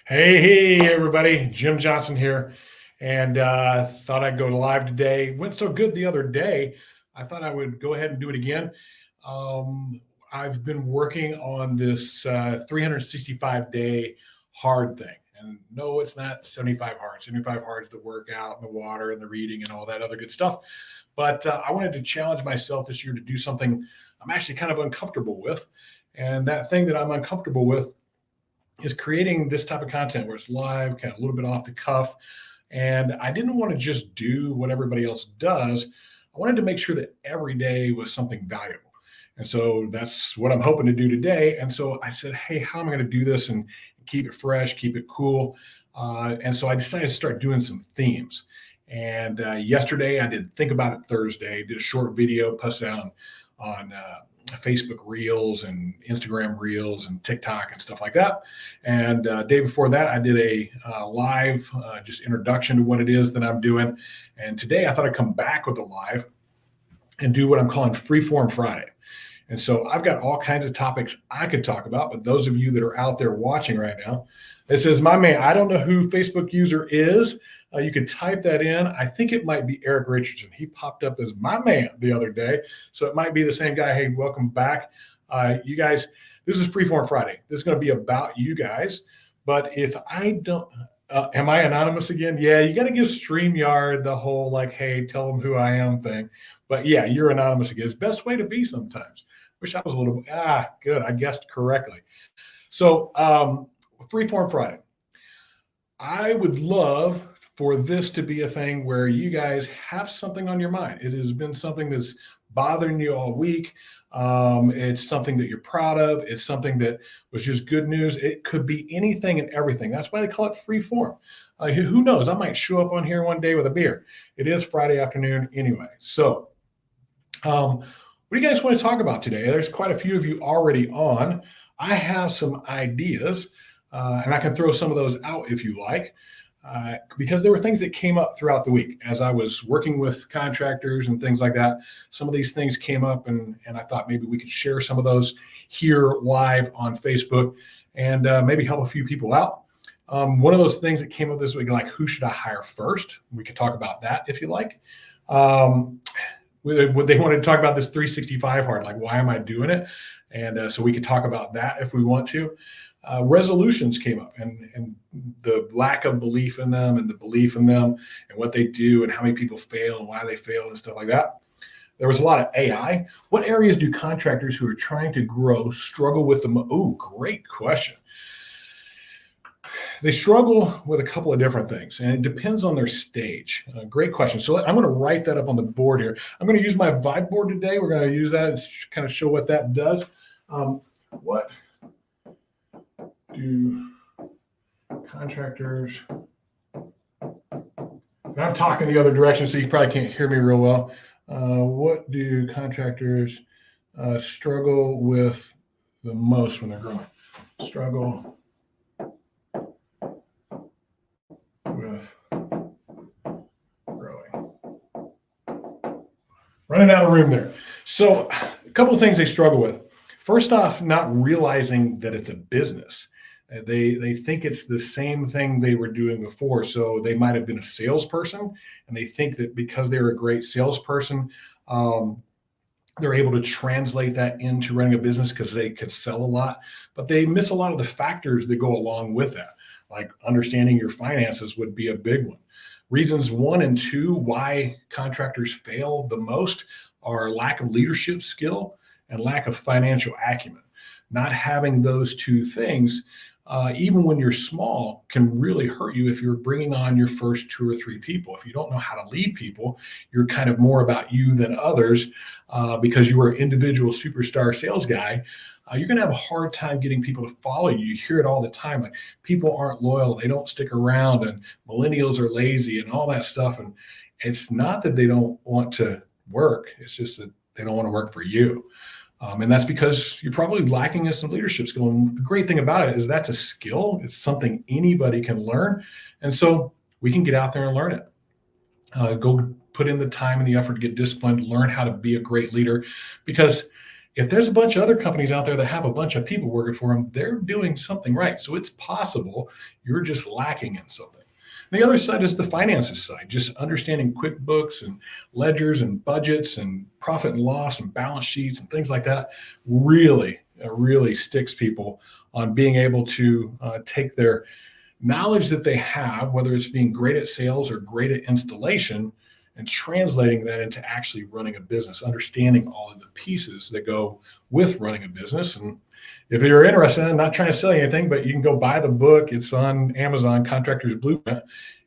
Hey, everybody. Jim Johnson here. And thought I'd go live today. Went so good the other day, I thought I would go ahead and do it again. Um, I've been working on this 365-day hard thing. And no, it's not 75 hard. 75 hard is the workout and the water and the reading and all that other good stuff. But I wanted to challenge myself this year to do something I'm actually kind of uncomfortable with. And that thing that I'm uncomfortable with is creating this type of content where it's live, kind of a little bit off the cuff. And I didn't want to just do what everybody else does. I wanted to make sure that every day was something valuable. And so that's what I'm hoping to do today. And so I said, hey, how am I going to do this and keep it fresh, keep it cool? And so I decided to start doing some themes. And yesterday I did Think About It Thursday, did a short video, posted on Facebook Reels and Instagram Reels and TikTok and stuff like that. And day before that, I did a live just introduction to what it is that I'm doing. And today I thought I'd come back with a live and do what I'm calling Freeform Friday. And so I've got all kinds of topics I could talk about, but those of you that are out there watching right now, it says, my man, I don't know who Facebook user is. You could type that in. I think it might be Eric Richardson. He popped up as my man the other day. So it might be the same guy. Hey, welcome back. You guys, this is Freeform Friday. This is going to be about you guys. But if I don't, am I anonymous again? Yeah, you got to give StreamYard the whole like, hey, tell them who I am thing. But yeah, you're anonymous again. It's the best way to be sometimes. Wish I was a little, good. I guessed correctly. So Freeform Friday. I would love for this to be a thing where you guys have something on your mind. It has been something that's bothering you all week. It's something that you're proud of. It's something that was just good news. It could be anything and everything. That's why they call it free form. Who knows? I might show up on here one day with a beer. It is Friday afternoon anyway. So what do you guys want to talk about today? There's quite a few of you already on. I have some ideas, and I can throw some of those out if you like, because there were things that came up throughout the week as I was working with contractors and things like that. Some of these things came up, and I thought maybe we could share some of those here live on Facebook and maybe help a few people out. One of those things that came up this week, like who should I hire first? We could talk about that if you like. They wanted to talk about this 365 hard, like why am I doing it? And so we could talk about that if we want to. Resolutions came up and the lack of belief in them and the belief in them and what they do and how many people fail and why they fail and stuff like that. There was a lot of AI. What areas do contractors who are trying to grow struggle with them? Oh, great question. They struggle with a couple of different things, and it depends on their stage. Great question. So I'm going to write that up on the board here. I'm going to use my vibe board today. We're going to use that and kind of show what that does. What do contractors, and I'm talking the other direction, so you probably can't hear me real well. What do contractors struggle with the most when they're growing? Struggle with growing. Running out of room there. So a couple of things they struggle with. First off, not realizing that it's a business. They think it's the same thing they were doing before. So they might have been a salesperson, and they think that because they're a great salesperson, they're able to translate that into running a business because they could sell a lot. But they miss a lot of the factors that go along with that. Like understanding your finances would be a big one. Reasons 1 and 2 why contractors fail the most are lack of leadership skill and lack of financial acumen. Not having those two things, even when you're small, can really hurt you if you're bringing on your first 2 or 3 people. If you don't know how to lead people, you're kind of more about you than others because you were an individual superstar sales guy. You're going to have a hard time getting people to follow you. You hear it all the time, like people aren't loyal, they don't stick around, and millennials are lazy and all that stuff. And it's not that they don't want to work, it's just that they don't want to work for you. And that's because you're probably lacking in some leadership skill. And the great thing about it is that's a skill. It's something anybody can learn. And so we can get out there and learn it. Go put in the time and the effort to get disciplined, learn how to be a great leader, because if there's a bunch of other companies out there that have a bunch of people working for them, they're doing something right. So it's possible you're just lacking in something. The other side is the finances side, just understanding QuickBooks and ledgers and budgets and profit and loss and balance sheets and things like that really sticks people on being able to take their knowledge that they have, whether it's being great at sales or great at installation, and translating that into actually running a business, understanding all of the pieces that go with running a business. And if you're interested, I'm not trying to sell you anything, but you can go buy the book. It's on Amazon, Contractors Blueprint,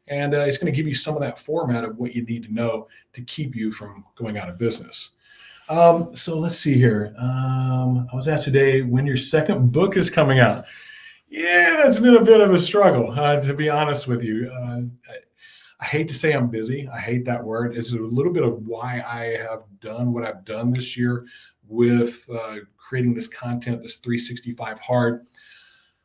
and it's going to give you some of that format of what you need to know to keep you from going out of business. So let's see here. I was asked today when your second book is coming out. Yeah, that's been a bit of a struggle, to be honest with you. I hate to say I'm busy. I hate that word. It's a little bit of why I have done what I've done this year with creating this content, this 365 hard.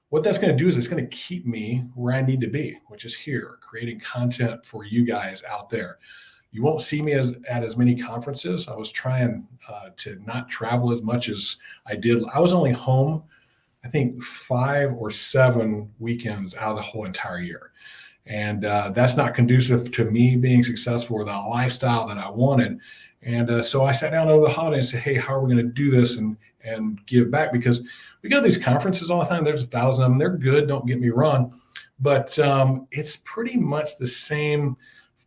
What that's going to do is it's going to keep me where I need to be, which is here, creating content for you guys out there. You won't see me at as many conferences. I was trying to not travel as much as I did. I was only home, I think 5 or 7 weekends out of the whole entire year. And that's not conducive to me being successful or the lifestyle that I wanted. And so I sat down over the holidays and said, hey, how are we going to do this and give back? Because we go to these conferences all the time. There's 1,000 of them. They're good. Don't get me wrong. But it's pretty much the same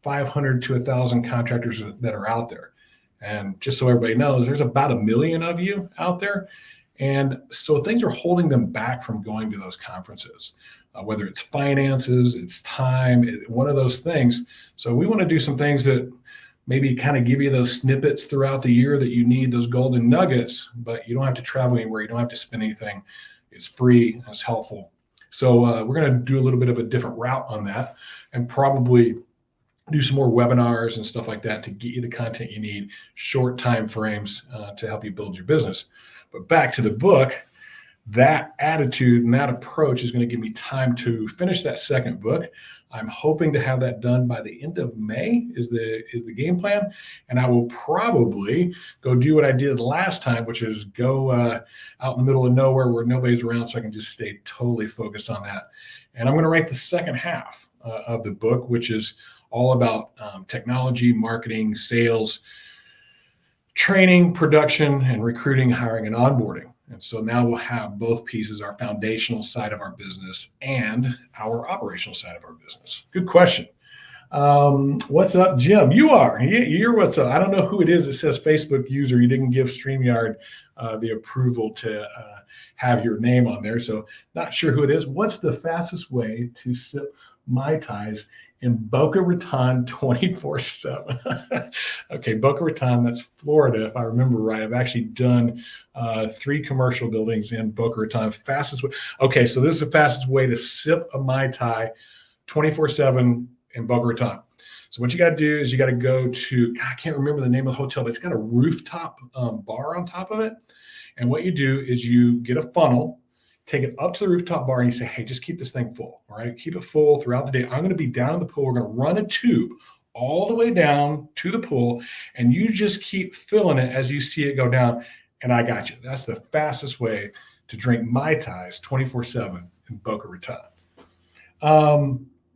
500 to 1,000 contractors that are out there. And just so everybody knows, there's about 1 million of you out there. And so things are holding them back from going to those conferences, whether it's finances, it's time, one of those things. So we want to do some things that maybe kind of give you those snippets throughout the year that you need, those golden nuggets, but you don't have to travel anywhere. You don't have to spend anything. It's free. It's helpful. So we're going to do a little bit of a different route on that and probably do some more webinars and stuff like that to get you the content you need, short time frames to help you build your business. But back to the book, that attitude and that approach is going to give me time to finish that second book. I'm hoping to have that done by the end of May is the game plan. And I will probably go do what I did last time, which is go out in the middle of nowhere where nobody's around so I can just stay totally focused on that. And I'm going to write the second half of the book, which is all about technology, marketing, sales, training, production, and recruiting, hiring, and onboarding. And so now we'll have both pieces, our foundational side of our business and our operational side of our business. Good question. What's up, Jim? You're what's up. I don't know who it is that says Facebook user. You didn't give StreamYard the approval to have your name on there. So not sure who it is. What's the fastest way to sip Mai Tais in Boca Raton 24/7? Okay, Boca Raton, that's Florida, if I remember right. I've actually done 3 commercial buildings in Boca Raton. Fastest way. Okay, so this is the fastest way to sip a Mai Tai 24/7 in Boca Raton. So what you got to do is you got to go to, I can't remember the name of the hotel, but it's got a rooftop bar on top of it. And what you do is you get a funnel, take it up to the rooftop bar, and you say, hey, just keep this thing full, all right? Keep it full throughout the day. I'm going to be down in the pool. We're going to run a tube all the way down to the pool, and you just keep filling it as you see it go down, and I got you. That's the fastest way to drink Mai Tais 24/7 in Boca Raton.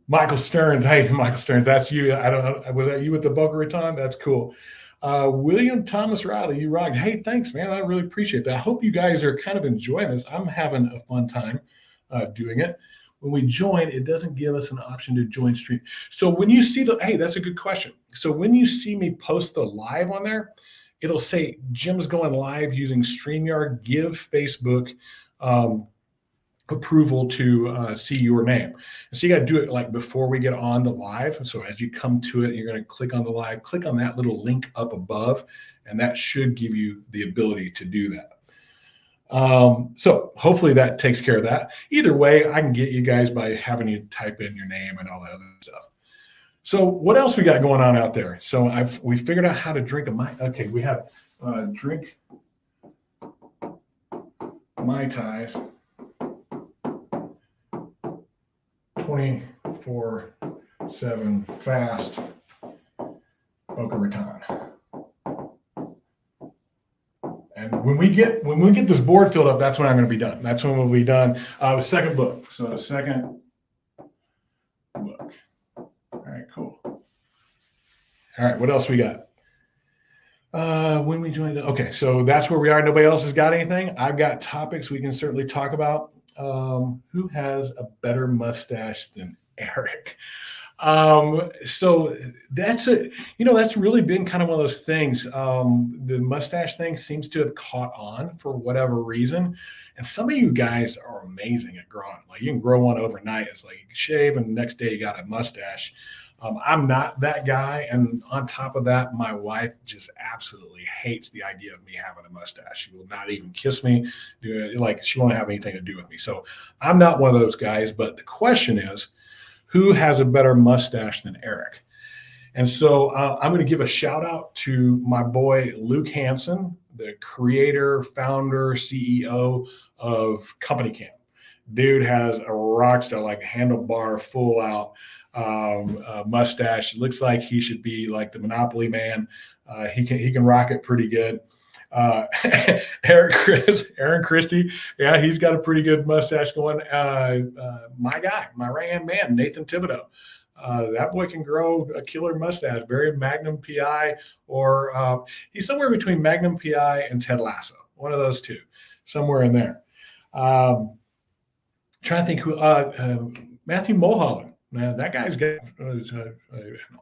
Michael Stearns. Hey, Michael Stearns, that's you. I don't know. Was that you with the Boca Raton? That's cool. William Thomas Riley, you rocked. Hey, thanks, man. I really appreciate that. I hope you guys are kind of enjoying this. I'm having a fun time doing it. When we join, it doesn't give us an option to join stream. So when you see hey, that's a good question. So when you see me post the live on there, it'll say Jim's going live using StreamYard. Give Facebook approval to see your name. And so you got to do it like before we get on the live. So as you come to it, you're going to click on the live, click on that little link up above, and that should give you the ability to do that. So hopefully that takes care of that. Either way, I can get you guys by having you type in your name and all that other stuff. So what else we got going on out there? So we figured out how to drink a Mai. Okay, we have drink Mai Tais 24/7 fast Boca Raton. And when we get this board filled up, that's when I'm going to be done. That's when we'll be done with second book. So second book. All right, cool. All right, what else we got? When we joined, okay, so that's where we are. Nobody else has got anything. I've got topics we can certainly talk about. Who has a better mustache than Eric? So that's that's really been kind of one of those things. The mustache thing seems to have caught on for whatever reason. And some of you guys are amazing at growing. Like you can grow one overnight. It's like you shave and the next day you got a mustache. I'm not that guy. And on top of that, my wife just absolutely hates the idea of me having a mustache. She will not even kiss me. Like she won't have anything to do with me. So I'm not one of those guys. But the question is, who has a better mustache than Eric? And so I'm going to give a shout out to my boy, Luke Hansen, the creator, founder, CEO of Company Camp. Dude has a rock star, like a handlebar, full out mustache. Looks like he should be like the Monopoly man. He can rock it pretty good. Aaron Christie, yeah, he's got a pretty good mustache going. My guy, my right-hand man, Nathan Thibodeau. That boy can grow a killer mustache, very Magnum PI, or he's somewhere between Magnum PI and Ted Lasso, one of those two, somewhere in there. Trying to think who, Matthew Mulholland. Man, that guy's got an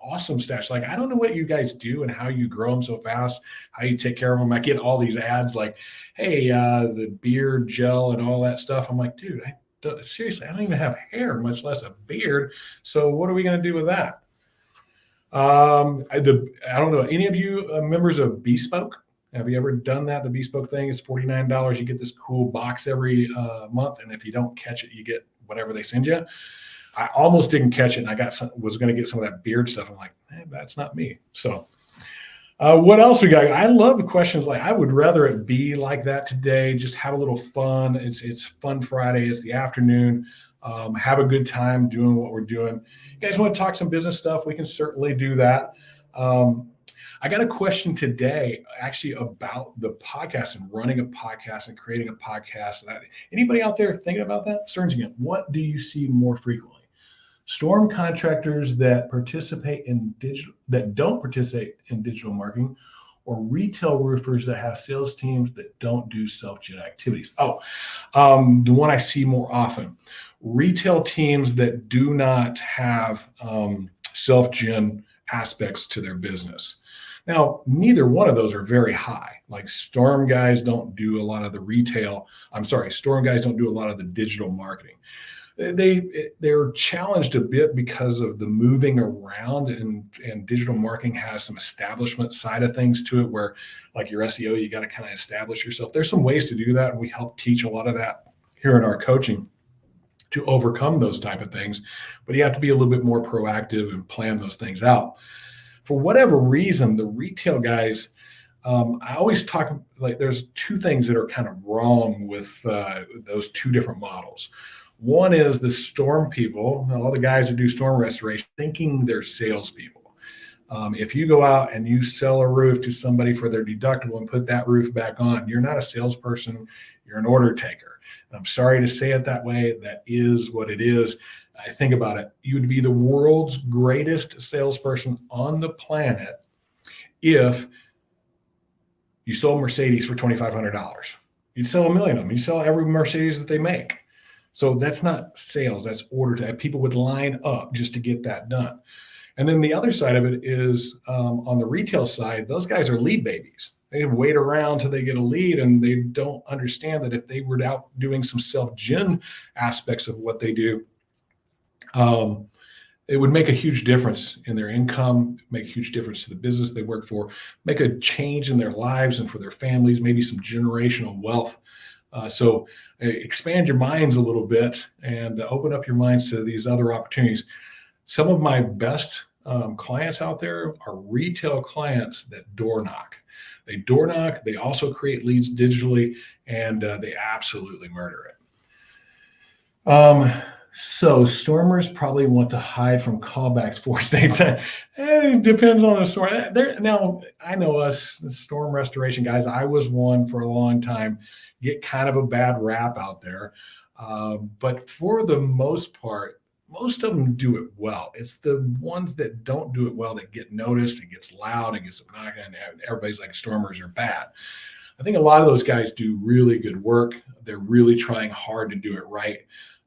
awesome stash. Like, I don't know what you guys do and how you grow them so fast, how you take care of them. I get all these ads like, hey, the beard gel and all that stuff. I'm like, dude, seriously, I don't even have hair, much less a beard. So what are we going to do with that? I don't know. Any of you members of Bespoke? Have you ever done that? The Bespoke thing is $49. You get this cool box every month. And if you don't catch it, you get whatever they send you. I almost didn't catch it, and was going to get some of that beard stuff. I'm like, man, that's not me. So what else we got? I love the questions like, I would rather it be like that today. Just have a little fun. It's Fun Friday. It's the afternoon. Have a good time doing what we're doing. You guys want to talk some business stuff? We can certainly do that. I got a question today actually about the podcast and running a podcast and creating a podcast. Anybody out there thinking about that? Stearns again, what do you see more frequently? Storm contractors that don't participate in digital marketing, or retail roofers that have sales teams that don't do self-gen activities? The one I see more often, retail teams that do not have self-gen aspects to their business. Now, neither one of those are very high. Like Storm guys don't do a lot of Storm guys don't do a lot of the digital marketing. They're challenged a bit because of the moving around, and digital marketing has some establishment side of things to it, where like your SEO, you got to kind of establish yourself. There's some ways to do that, and we help teach a lot of that here in our coaching to overcome those type of things. But you have to be a little bit more proactive and plan those things out. For whatever reason, the retail guys, I always talk like there's two things that are kind of wrong with those two different models. One is the storm people, all the guys that do storm restoration, thinking they're salespeople. If you go out and you sell a roof to somebody for their deductible and put that roof back on, you're not a salesperson, you're an order taker. And I'm sorry to say it that way. That is what it is. I think about it. You would be the world's greatest salesperson on the planet if you sold Mercedes for $2,500. You'd sell 1 million of them. You sell every Mercedes that they make. So that's not sales, that's order to. People would line up just to get that done. And then the other side of it is on the retail side, those guys are lead babies. They wait around till they get a lead, and they don't understand that if they were out doing some self-gen aspects of what they do, it would make a huge difference in their income, make a huge difference to the business they work for, make a change in their lives and for their families, maybe some generational wealth. So expand your minds a little bit and open up your minds to these other opportunities. Some of my best clients out there are retail clients that door knock. They door knock, they also create leads digitally, and they absolutely murder it. So stormers probably want to hide from callbacks for states. It depends on the storm. Now, I know us storm restoration guys. I was one for a long time. Get kind of a bad rap out there, but for the most part, most of them do it well. It's the ones that don't do it well that get noticed. It gets loud. It gets obnoxious, and everybody's like stormers are bad. I think a lot of those guys do really good work. They're really trying hard to do it right.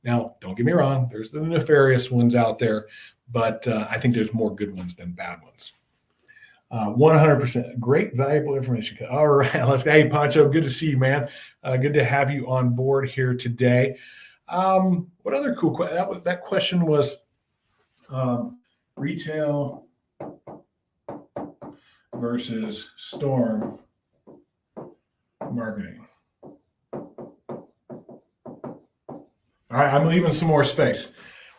Now, don't get me wrong, there's the nefarious ones out there, but I think there's more good ones than bad ones. 100% great, valuable information. All right, let's go. Hey, Pancho, good to see you, man. Good to have you on board here today. What other cool that question was retail versus storm marketing. All right, I'm leaving some more space.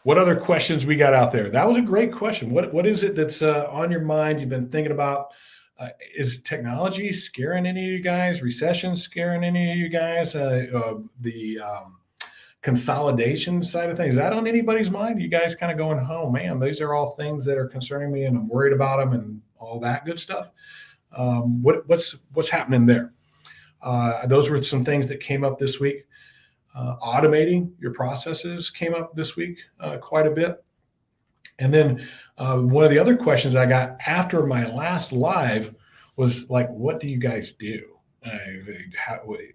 What other questions we got out there? That was a great question. What is it that's on your mind? You've been thinking about? Is technology scaring any of you guys? Recession scaring any of you guys? The consolidation side of things, is that on anybody's mind? You guys kind of going, oh man, these are all things that are concerning me, and I'm worried about them, and all that good stuff. What's happening there? Those were some things that came up this week. Automating your processes came up this week quite a bit. And then one of the other questions I got after my last live was like, what do you guys do?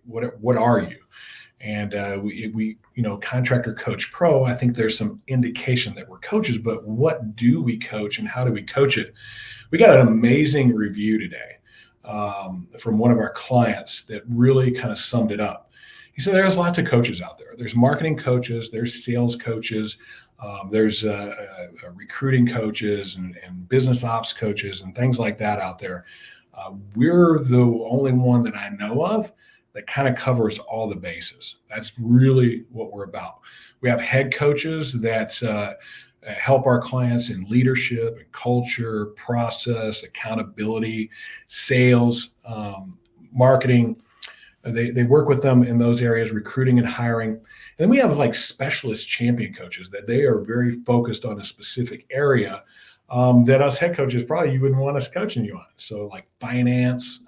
What are you? And we Contractor Coach Pro, I think there's some indication that we're coaches, but what do we coach and how do we coach it? We got an amazing review today from one of our clients that really kind of summed it up. He said there's lots of coaches out there. There's marketing coaches, there's sales coaches, there's recruiting coaches and business ops coaches and things like that out there. We're the only one that I know of that kind of covers all the bases. That's really what we're about. We have head coaches that help our clients in leadership and culture, process, accountability, sales, marketing. They work with them in those areas, recruiting and hiring. And then we have like specialist champion coaches that they are very focused on a specific area that us head coaches probably you wouldn't want us coaching you on. So like finance,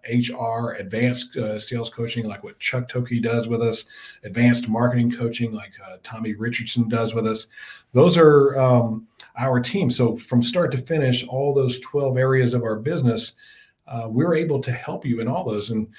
HR, advanced sales coaching, like what Chuck Toki does with us, advanced marketing coaching, like Tommy Richardson does with us. Those are our team. So from start to finish, all those 12 areas of our business, we're able to help you in all those. And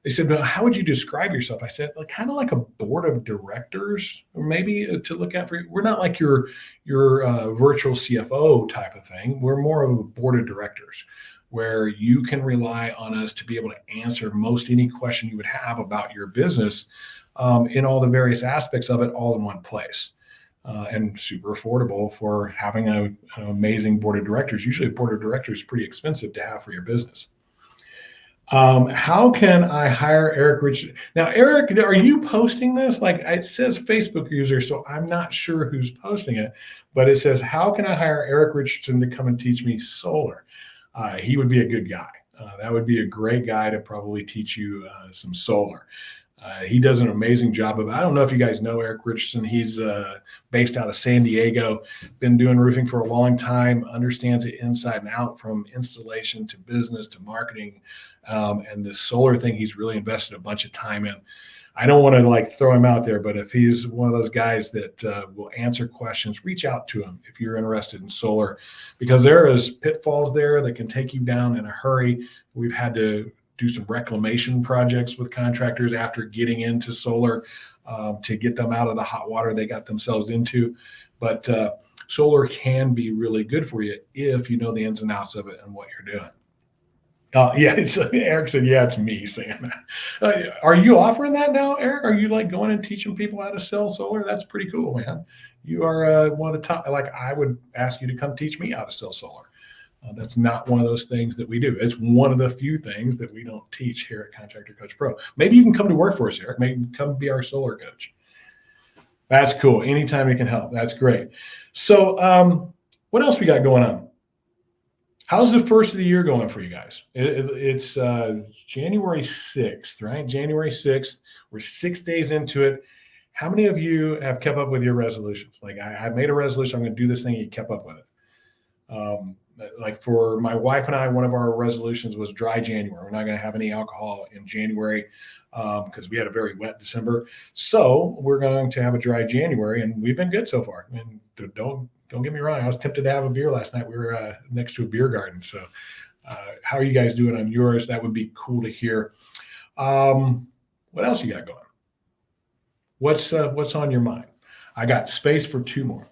they said, well, how would you describe yourself? I said, kind of like a board of directors, or maybe to look at for you. We're not like your virtual CFO type of thing. We're more of a board of directors where you can rely on us to be able to answer most any question you would have about your business in all the various aspects of it all in one place. And super affordable for having an amazing board of directors. Usually a board of directors is pretty expensive to have for your business. How can I hire Eric Richardson? Now, Eric, are you posting this? Like it says Facebook user, so I'm not sure who's posting it, but it says, how can I hire Eric Richardson to come and teach me solar? He would be a good guy. That would be a great guy to probably teach you some solar. He does an amazing job of it. I don't know if you guys know Eric Richardson. He's based out of San Diego, been doing roofing for a long time, understands it inside and out from installation to business to marketing. And the solar thing, he's really invested a bunch of time in. I don't want to like throw him out there, but if he's one of those guys that will answer questions, reach out to him if you're interested in solar, because there is pitfalls there that can take you down in a hurry. We've had to do some reclamation projects with contractors after getting into solar to get them out of the hot water they got themselves into. But solar can be really good for you if you know the ins and outs of it and what you're doing. Eric said, yeah, it's me saying that. Are you offering that now, Eric? Are you like going and teaching people how to sell solar? That's pretty cool, man. You are one of the top, like I would ask you to come teach me how to sell solar. That's not one of those things that we do. It's one of the few things that we don't teach here at Contractor Coach Pro. Maybe you can come to work for us, Eric. Maybe come be our solar coach. That's cool. Anytime you can help. That's great. So what else we got going on? How's the first of the year going for you guys? It's January 6th, right? January 6th. We're 6 days into it. How many of you have kept up with your resolutions? Like I made a resolution, I'm going to do this thing. You kept up with it. Like for my wife and I, one of our resolutions was dry January. We're not going to have any alcohol in January because we had a very wet December. So we're going to have a dry January, and we've been good so far. And don't get me wrong, I was tempted to have a beer last night. We were next to a beer garden. So how are you guys doing on yours? That would be cool to hear. What else you got going? What's on your mind? I got space for two more.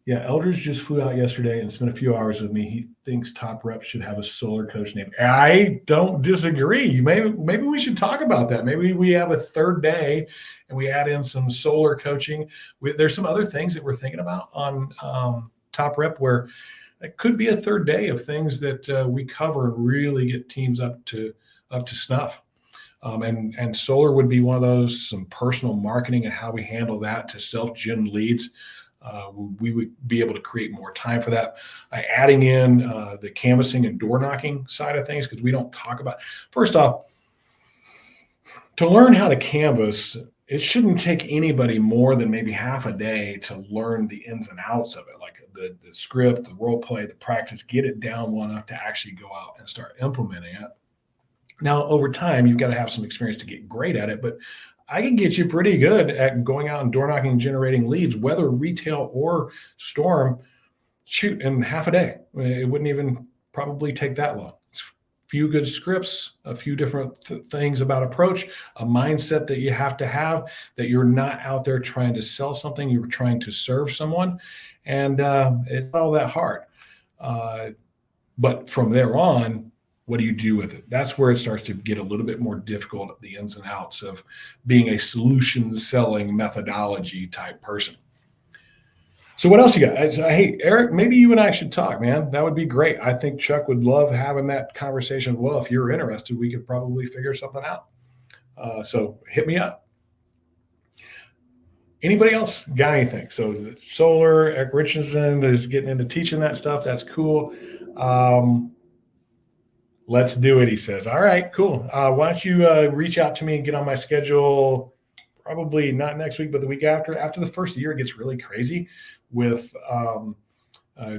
Yeah, Eldridge just flew out yesterday and spent a few hours with me. He thinks top reps should have a solar coach name. I don't disagree. Maybe we should talk about that. Maybe we have a third day and we add in some solar coaching. There's some other things that we're thinking about on top rep where it could be a third day of things that we cover and really get teams up to snuff. And solar would be one of those, some personal marketing and how we handle that to self-gen leads. We would be able to create more time for that by adding in the canvassing and door knocking side of things, because we don't talk about. First off, to learn how to canvass, it shouldn't take anybody more than maybe half a day to learn the ins and outs of it, like the script, the role play, the practice, get it down well enough to actually go out and start implementing it. Now, over time, you've got to have some experience to get great at it, but I can get you pretty good at going out and door knocking and generating leads, whether retail or storm, shoot, in half a day. It wouldn't even probably take that long. It's a few good scripts, a few different things about approach, a mindset that you have to have, that you're not out there trying to sell something, you're trying to serve someone. And it's not all that hard. But from there on, what do you do with it? That's where it starts to get a little bit more difficult at the ins and outs of being a solution selling methodology type person. So what else you got? Hey, Eric, maybe you and I should talk, man. That would be great. I think Chuck would love having that conversation. Well, if you're interested, we could probably figure something out. So hit me up. Anybody else got anything? So solar, Eric Richardson is getting into teaching that stuff. That's cool. Let's do it, he says. All right, cool. Why don't you reach out to me and get on my schedule, probably not next week, but the week after. After the first year, it gets really crazy with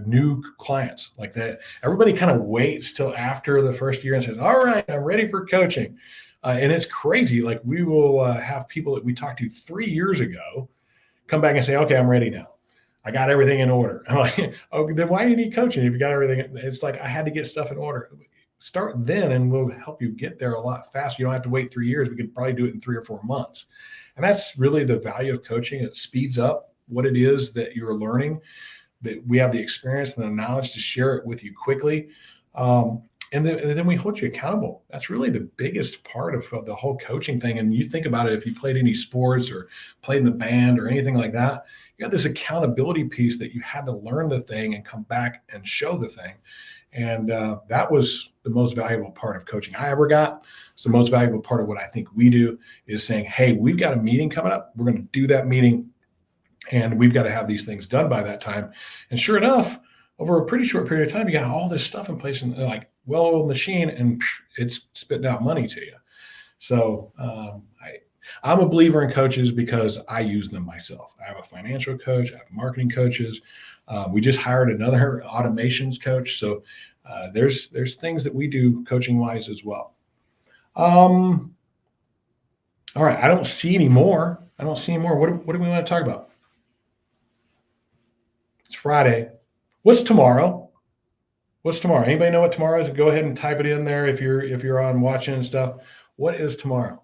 new clients like that. Everybody kind of waits till after the first year and says, all right, I'm ready for coaching. And it's crazy. Like we will have people that we talked to 3 years ago come back and say, okay, I'm ready now. I got everything in order. I'm like, oh, then why do you need coaching if you got everything? It's like I had to get stuff in order. Start then and we'll help you get there a lot faster. You don't have to wait 3 years. We could probably do it in 3 or 4 months. And that's really the value of coaching. It speeds up what it is that you're learning, that we have the experience and the knowledge to share it with you quickly. And then we hold you accountable. That's really the biggest part of the whole coaching thing. And you think about it, if you played any sports or played in the band or anything like that, you got this accountability piece that you had to learn the thing and come back and show the thing. And that was the most valuable part of coaching I ever got. It's the most valuable part of what I think we do is saying, hey, we've got a meeting coming up. We're going to do that meeting. And we've got to have these things done by that time. And sure enough, over a pretty short period of time, you got all this stuff in place and like well-oiled machine, and it's spitting out money to you. So I'm a believer in coaches because I use them myself. I have a financial coach. I have marketing coaches. We just hired another automations coach. So there's things that we do coaching wise as well. All right. I don't see any more. What do we want to talk about? It's Friday. What's tomorrow? Anybody know what tomorrow is? Go ahead and type it in there if you're on watching and stuff. What is tomorrow?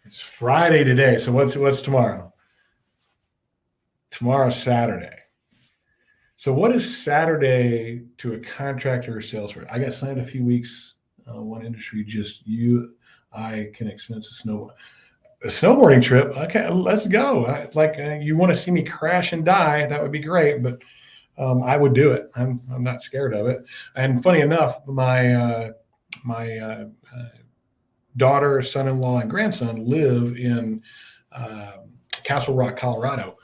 It's Friday today. So what's tomorrow? Tomorrow's Saturday. So what is Saturday to a contractor or salesperson? I got signed a few weeks. One industry, just I can expense a snowboarding trip. Okay, let's go. You want to see me crash and die? That would be great, but I would do it. I'm not scared of it. And funny enough, my daughter, son-in-law, and grandson live in Castle Rock, Colorado.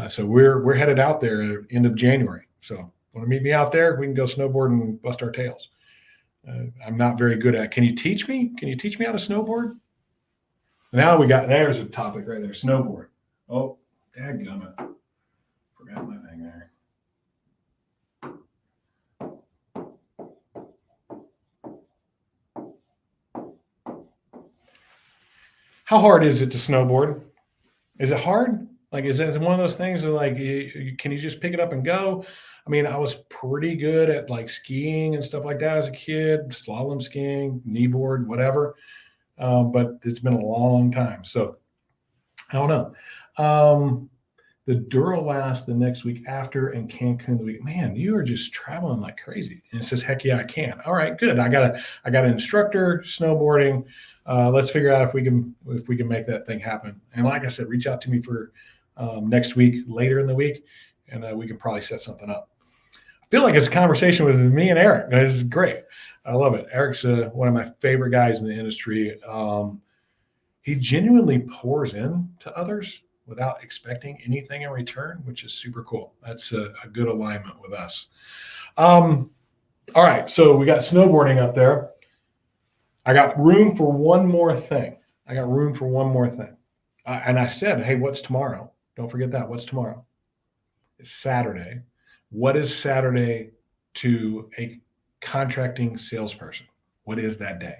So we're headed out there end of January. So Want to meet me out there? We can go snowboard and bust our tails. I'm not very good at it. Can you teach me? Can you teach me how to snowboard? Now there's a topic right there, snowboard. Oh, dadgummit. Forgot my thing there. How hard is it to snowboard? Is it hard? Like, is it one of those things that like, can you just pick it up and go? I mean, I was pretty good at like skiing and stuff like that as a kid, slalom skiing, kneeboard, whatever. But it's been a long time. So I don't know. The Duralast the next week after and Cancun the week. Man, you are just traveling like crazy. And it says, heck yeah, I can. All right, good. I got an instructor snowboarding. Let's figure out if we can make that thing happen. And like I said, reach out to me for next week, later in the week, and we can probably set something up. I feel like it's a conversation with me and Eric. This is great. I love it. Eric's one of my favorite guys in the industry. He genuinely pours in to others without expecting anything in return, which is super cool. That's a good alignment with us. All right, so we got snowboarding up there. I got room for one more thing. And I said, hey, what's tomorrow? Don't forget that. What's tomorrow? It's Saturday. What is Saturday to a contracting salesperson? What is that day?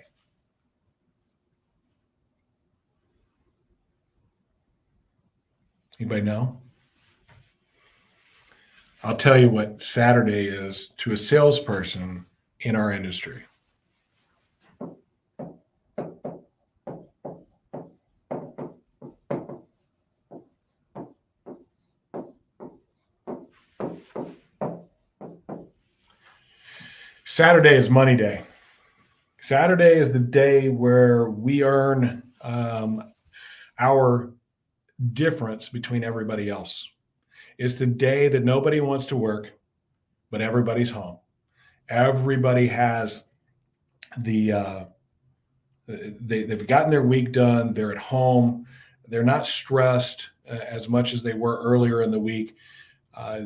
Anybody know? I'll tell you what Saturday is to a salesperson in our industry. Saturday is money day. Saturday is the day where we earn our difference between everybody else. It's the day that nobody wants to work, but everybody's home. Everybody has they've gotten their week done. They're at home. They're not stressed as much as they were earlier in the week.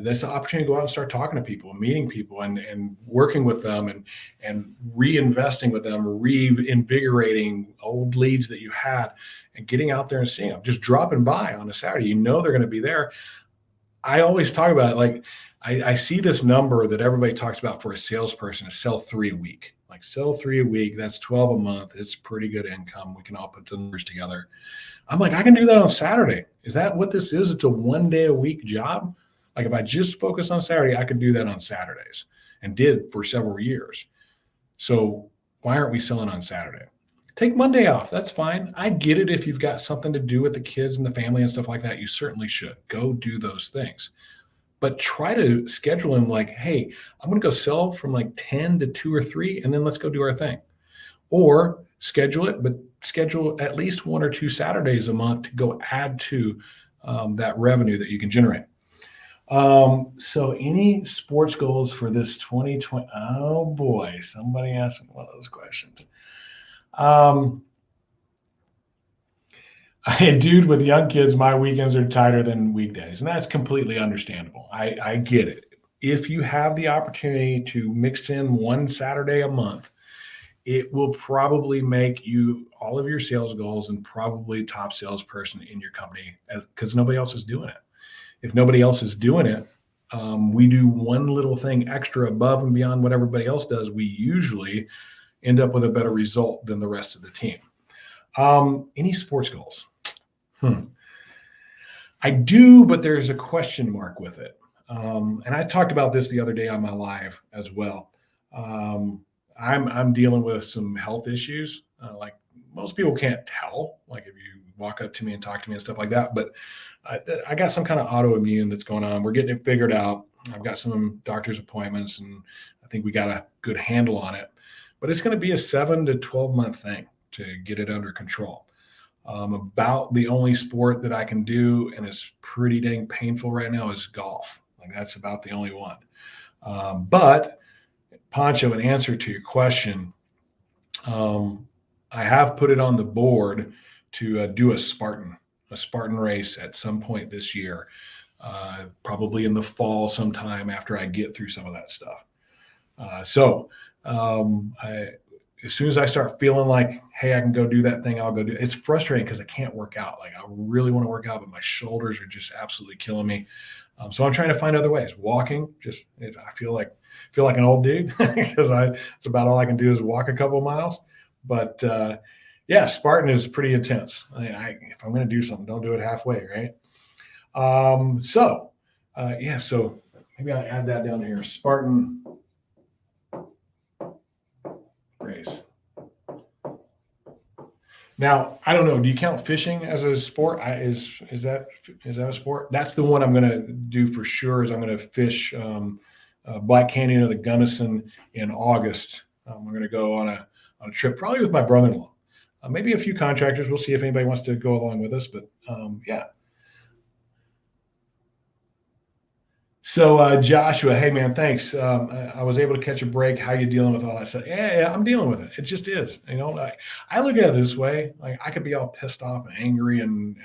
That's an opportunity to go out and start talking to people, meeting people, and working with them, and reinvesting with them, reinvigorating old leads that you had, and getting out there and seeing them. Just dropping by on a Saturday, you know they're going to be there. I always talk about it like I see this number that everybody talks about for a salesperson is sell 3 a week. Like sell 3 a week, that's 12 a month. It's pretty good income. We can all put the numbers together. I'm like, I can do that on Saturday. Is that what this is? It's a 1 day a week job. Like if I just focus on Saturday, I could do that on Saturdays, and did for several years. So why aren't we selling on Saturday? Take Monday off. That's fine. I get it. If you've got something to do with the kids and the family and stuff like that, you certainly should go do those things. But try to schedule them like, hey, I'm going to go sell from like 10 to 2 or 3, and then let's go do our thing. Or schedule it, but schedule at least 1 or 2 Saturdays a month to go add to that revenue that you can generate. So any sports goals for this 2020? Oh boy, somebody asked me one of those questions. Dude, with young kids, my weekends are tighter than weekdays, and that's completely understandable. I get it. If you have the opportunity to mix in 1 Saturday a month, it will probably make you all of your sales goals and probably top salesperson in your company, because nobody else is doing it. If nobody else is doing it, we do one little thing extra above and beyond what everybody else does. We usually end up with a better result than the rest of the team. Any sports goals? I do, but there's a question mark with it. And I talked about this the other day on my live as well. I'm dealing with some health issues. Like most people can't tell, like if you walk up to me and talk to me and stuff like that, but I got some kind of autoimmune that's going on. We're getting it figured out. I've got some doctor's appointments, and I think we got a good handle on it. But it's going to be a 7 to 12 month thing to get it under control. About the only sport that I can do, and it's pretty dang painful right now, is golf. Like that's about the only one. But Pancho, in answer to your question, I have put it on the board to do a Spartan race at some point this year. probably in the fall sometime after I get through some of that stuff. As soon as I start feeling like, hey, I can go do that thing, I'll go do it. It's frustrating because I can't work out. Like I really want to work out, but my shoulders are just absolutely killing me. So I'm trying to find other ways. Walking, I feel like an old dude because it's about all I can do is walk a couple of miles. But yeah, Spartan is pretty intense. If I'm going to do something, don't do it halfway, right? So maybe I'll add that down here. Spartan race. Now, I don't know. Do you count fishing as a sport? Is that a sport? That's the one I'm going to do for sure. Is I'm going to fish Black Canyon of the Gunnison in August. We're going to go on a trip, probably with my brother-in-law. Maybe a few contractors. We'll see if anybody wants to go along with us. But yeah. So Joshua, hey man, thanks. I was able to catch a break. How you dealing with all that stuff? Yeah, I'm dealing with it. It just is. I look at it this way. Like I could be all pissed off and angry and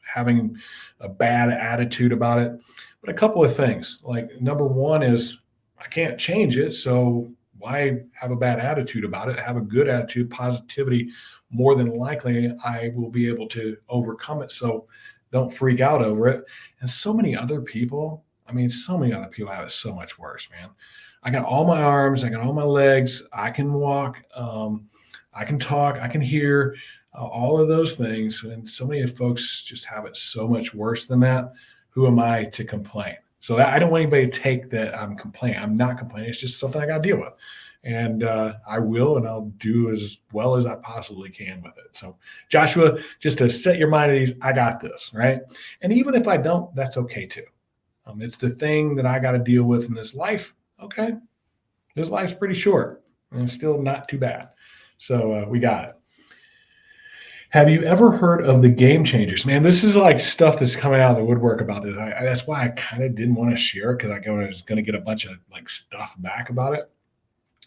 having a bad attitude about it. But a couple of things. Like number one is I can't change it, so why have a bad attitude about it? Have a good attitude, positivity. More than likely, I will be able to overcome it. So don't freak out over it. And so many other people have it so much worse, man. I got all my arms, I got all my legs, I can walk, I can talk, I can hear, all of those things. And so many folks just have it so much worse than that. Who am I to complain? So I don't want anybody to take that I'm complaining. I'm not complaining. It's just something I got to deal with. And I will, and I'll do as well as I possibly can with it. So Joshua, just to set your mind at ease, I got this, right? And even if I don't, that's okay too. It's the thing that I got to deal with in this life. Okay. This life's pretty short and it's still not too bad. So we got it. Have you ever heard of the Game Changers? Man, this is like stuff that's coming out of the woodwork about this. That's why I kind of didn't want to share it because I was going to get a bunch of like stuff back about it.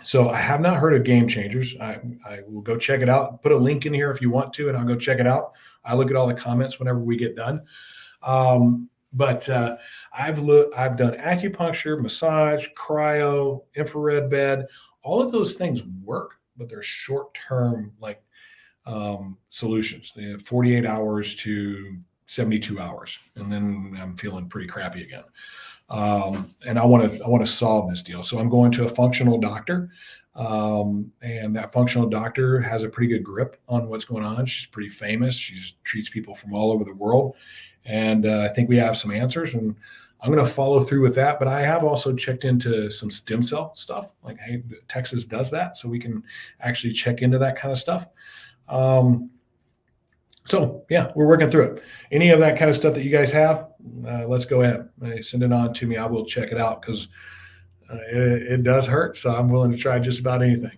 So I have not heard of Game Changers. I will go check it out. Put a link in here if you want to, and I'll go check it out. I look at all the comments whenever we get done. But I've done acupuncture, massage, cryo, infrared bed. All of those things work, but they're short-term solutions. 48 hours to 72 hours, and then I'm feeling pretty crappy again. And I want to solve this deal. So I'm going to a functional doctor, and that functional doctor has a pretty good grip on what's going on. She's pretty famous. She treats people from all over the world, and I think we have some answers. And I'm going to follow through with that. But I have also checked into some stem cell stuff. Like, hey, Texas does that, so we can actually check into that kind of stuff. So yeah, we're working through it. Any of that kind of stuff that you guys have, let's go ahead. Send it on to me. I will check it out because it does hurt. So I'm willing to try just about anything.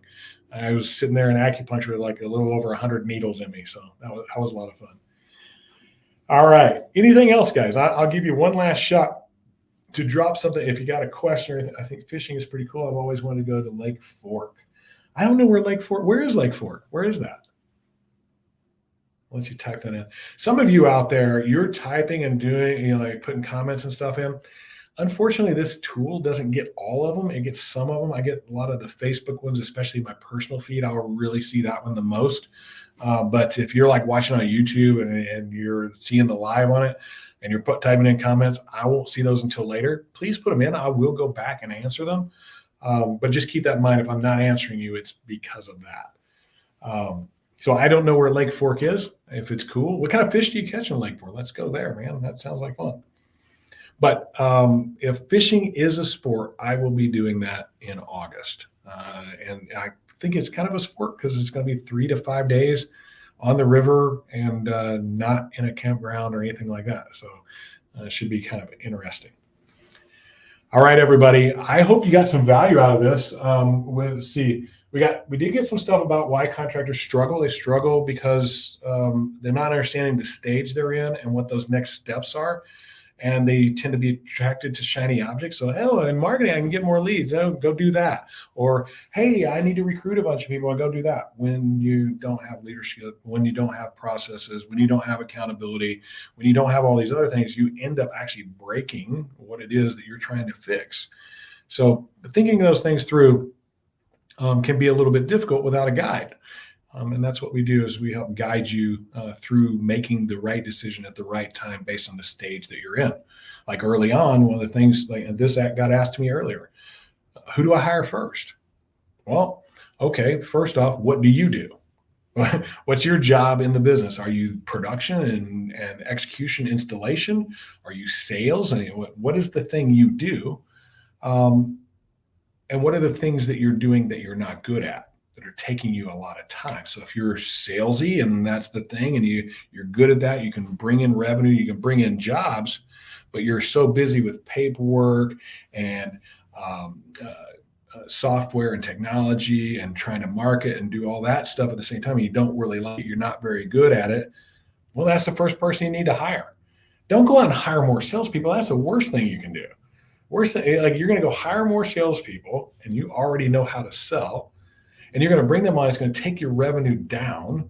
I was sitting there in acupuncture with like a little over 100 needles in me. So that was a lot of fun. All right. Anything else, guys? I'll give you one last shot to drop something. If you got a question or anything, I think fishing is pretty cool. I've always wanted to go to Lake Fork. I don't know where is Lake Fork? Where is that? I'll let you type that in. Some of you out there, you're typing and doing, like putting comments and stuff in. Unfortunately, this tool doesn't get all of them. It gets some of them. I get a lot of the Facebook ones, especially my personal feed. I'll really see that one the most. But if you're like watching on YouTube and you're seeing the live on it and you're typing in comments, I won't see those until later. Please put them in. I will go back and answer them. But just keep that in mind. If I'm not answering you, it's because of that. So I don't know where Lake Fork is. If it's cool, what kind of fish do you catch in Lake Fork? Let's go there, man. That sounds like fun. But if fishing is a sport, I will be doing that in August. And I think it's kind of a sport because it's going to be 3 to 5 days on the river and not in a campground or anything like that. So it should be kind of interesting. All right, everybody. I hope you got some value out of this. Let's see. We did get some stuff about why contractors struggle. They struggle because they're not understanding the stage they're in and what those next steps are. and they tend to be attracted to shiny objects. So, oh, in marketing, I can get more leads. Oh, go do that. Or, hey, I need to recruit a bunch of people. I'll go do that. When you don't have leadership, when you don't have processes, when you don't have accountability, when you don't have all these other things, you end up actually breaking what it is that you're trying to fix. So thinking those things through can be a little bit difficult without a guide. And that's what we do is we help guide you through making the right decision at the right time based on the stage that you're in. Like early on, one of the things like this got asked to me earlier, who do I hire first? Well, okay, first off, what do you do? What's your job in the business? Are you production and execution installation? Are you sales? I mean, what is the thing you do? And what are the things that you're doing that you're not good at, that are taking you a lot of time? So if you're salesy and that's the thing, and you're good at that, you can bring in revenue, you can bring in jobs, but you're so busy with paperwork and software and technology and trying to market and do all that stuff at the same time, and you don't really like it, you're not very good at it. Well, that's the first person you need to hire. Don't go out and hire more salespeople. That's the worst thing you can do. Worst thing, like you're going to go hire more salespeople and you already know how to sell, and you're going to bring them on. It's going to take your revenue down,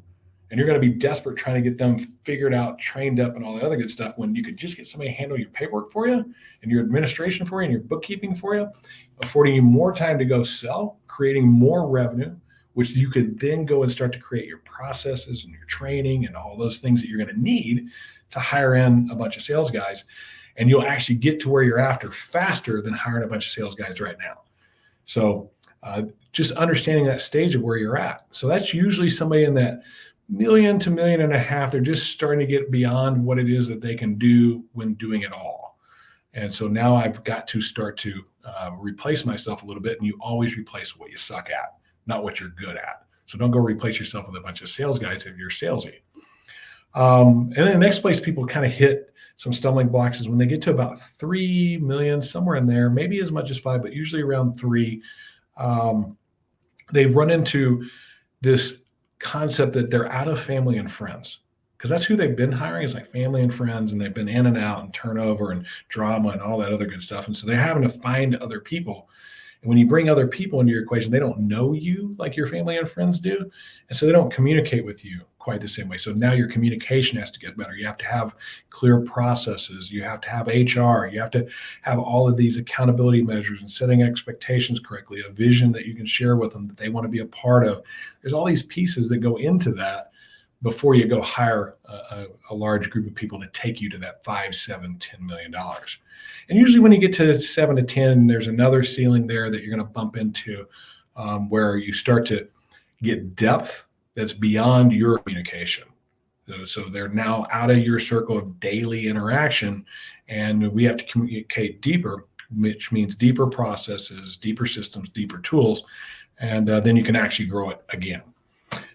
and you're going to be desperate trying to get them figured out, trained up, and all the other good stuff when you could just get somebody to handle your paperwork for you and your administration for you and your bookkeeping for you, affording you more time to go sell, creating more revenue, which you could then go and start to create your processes and your training and all those things that you're going to need to hire in a bunch of sales guys. And you'll actually get to where you're after faster than hiring a bunch of sales guys right now. So just understanding that stage of where you're at. So that's usually somebody in that $1 million to $1.5 million. They're just starting to get beyond what it is that they can do when doing it all. And so now I've got to start to replace myself a little bit. And you always replace what you suck at, not what you're good at. So don't go replace yourself with a bunch of sales guys if you're salesy. And then the next place people kind of hit some stumbling blocks is when they get to about 3 million, somewhere in there, maybe as much as 5, but usually around 3. They run into this concept that they're out of family and friends, because that's who they've been hiring, is like family and friends, and they've been in and out and turnover and drama and all that other good stuff. And so they're having to find other people. And when you bring other people into your equation, they don't know you like your family and friends do. And so they don't communicate with you quite the same way. So now your communication has to get better. You have to have clear processes. You have to have HR. You have to have all of these accountability measures and setting expectations correctly, a vision that you can share with them that they want to be a part of. There's all these pieces that go into that before you go hire a large group of people to take you to that 5, 7, $10 million. And usually when you get to 7 to 10, there's another ceiling there that you're going to bump into where you start to get depth that's beyond your communication. So they're now out of your circle of daily interaction, and we have to communicate deeper, which means deeper processes, deeper systems, deeper tools, and then you can actually grow it again.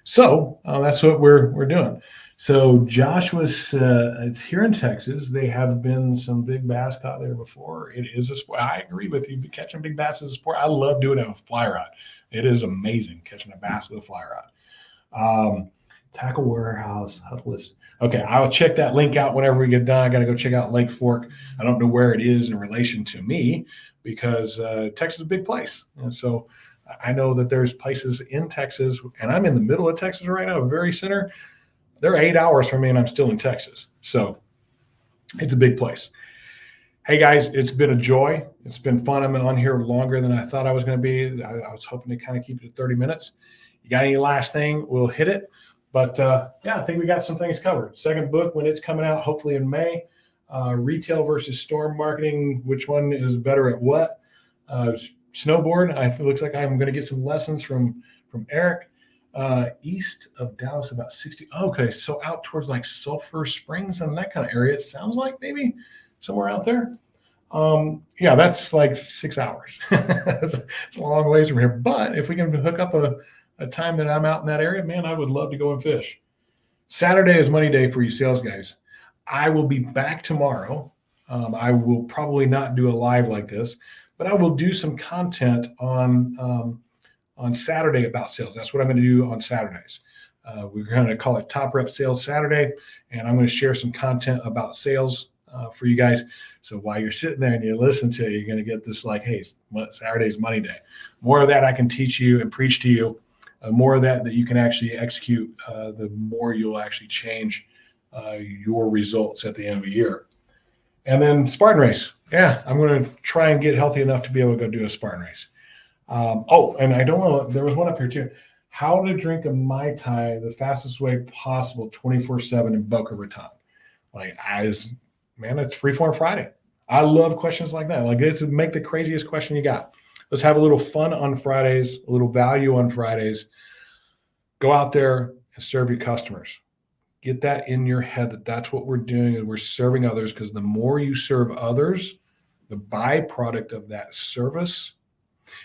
So that's what we're doing. So Joshua's, it's here in Texas. They have been some big bass caught there before. It is a sport. I agree with you. Catching big bass is a sport. I love doing it with a fly rod. It is amazing catching a bass with a fly rod. Tackle Warehouse, Huddlist. Okay, I'll check that link out whenever we get done. I got to go check out Lake Fork. I don't know where it is in relation to me because Texas is a big place. And so I know that there's places in Texas, and I'm in the middle of Texas right now, very center. They're 8 hours from me, and I'm still in Texas. So it's a big place. Hey, guys, it's been a joy. It's been fun. I'm on here longer than I thought I was going to be. I was hoping to kind of keep it at 30 minutes. You got any last thing, we'll hit it. But, yeah, I think we got some things covered. Second book, when it's coming out, hopefully in May. Retail versus store marketing, which one is better at what? Snowboard, it looks like I'm going to get some lessons from Eric. East of Dallas, about 60. Okay, so out towards like Sulphur Springs and that kind of area. It sounds like maybe somewhere out there. Yeah, that's like 6 hours. It's a long ways from here. But if we can hook up a time that I'm out in that area, man, I would love to go and fish. Saturday is money day for you sales guys. I will be back tomorrow. I will probably not do a live like this, but I will do some content on Saturday about sales. That's what I'm going to do on Saturdays. We're going to call it Top Rep Sales Saturday, and I'm going to share some content about sales for you guys. So while you're sitting there and you listen to it, you're going to get this like, hey, Saturday's money day. More of that I can teach you and preach to you. More of that you can actually execute, the more you'll actually change your results at the end of the year. And then Spartan race. Yeah, I'm going to try and get healthy enough to be able to go do a Spartan race. And I don't know, there was one up here too. How to drink a Mai Tai the fastest way possible 24/7 in Boca Raton. It's Freeform Friday. I love questions like that. Like, it's make the craziest question you got. Let's have a little fun on Fridays, a little value on Fridays. Go out there and serve your customers. Get that in your head that that's what we're doing, and we're serving others, because the more you serve others, the byproduct of that service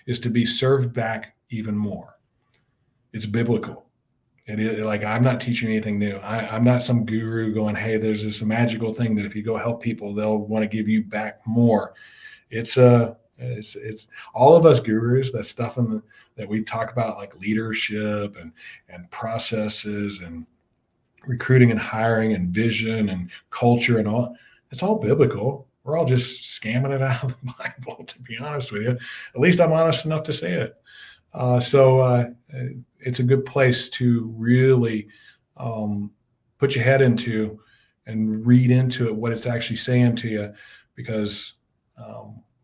is to be served back even more. It's biblical. Like, I'm not teaching anything new. I'm not some guru going, hey, there's this magical thing that if you go help people, they'll want to give you back more. It's all of us gurus, that stuff that we talk about, like leadership and processes and recruiting and hiring and vision and culture and all. It's all biblical. We're all just scamming it out of the Bible, to be honest with you. At least I'm honest enough to say it. So it's a good place to really put your head into and read into it, what it's actually saying to you. Because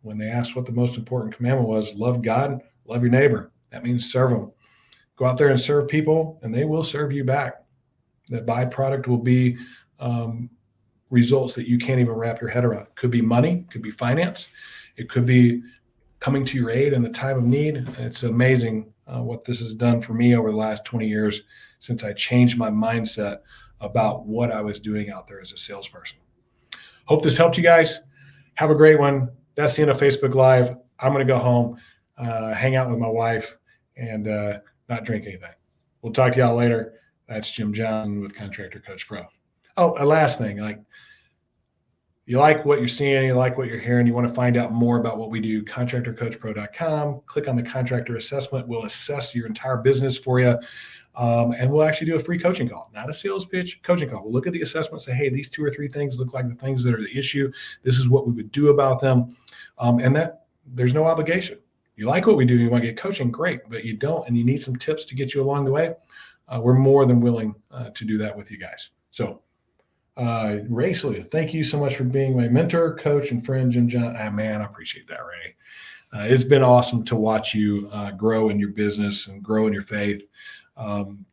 when they asked what the most important commandment was, love God, love your neighbor. That means serve them. Go out there and serve people, and they will serve you back. That byproduct will be results that you can't even wrap your head around. It could be money, could be finance, it could be coming to your aid in the time of need. It's amazing what this has done for me over the last 20 years since I changed my mindset about what I was doing out there as a salesperson. Hope this helped you guys. Have a great one. That's the end of Facebook Live. I'm going to go home, hang out with my wife, and not drink anything. We'll talk to y'all later. That's Jim Johnson with Contractor Coach Pro. Oh, a last thing, you like what you're seeing, you like what you're hearing, you want to find out more about what we do, contractorcoachpro.com. Click on the contractor assessment. We'll assess your entire business for you. And we'll actually do a free coaching call, not a sales pitch, coaching call. We'll look at the assessment, say, hey, these 2 or 3 things look like the things that are the issue. This is what we would do about them. And that there's no obligation. You like what we do, you want to get coaching, great, but you don't, and you need some tips to get you along the way. We're more than willing to do that with you guys. So, Ray Celia, thank you so much for being my mentor, coach, and friend, Jim John. Man, I appreciate that, Ray. It's been awesome to watch you grow in your business and grow in your faith.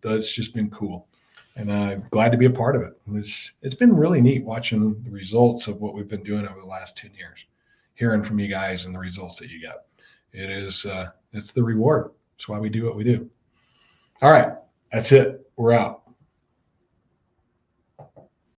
That's just been cool, and I'm glad to be a part of it. It's been really neat watching the results of what we've been doing over the last 10 years, hearing from you guys and the results that you get. It's the reward. It's why we do what we do. All right. That's it. We're out.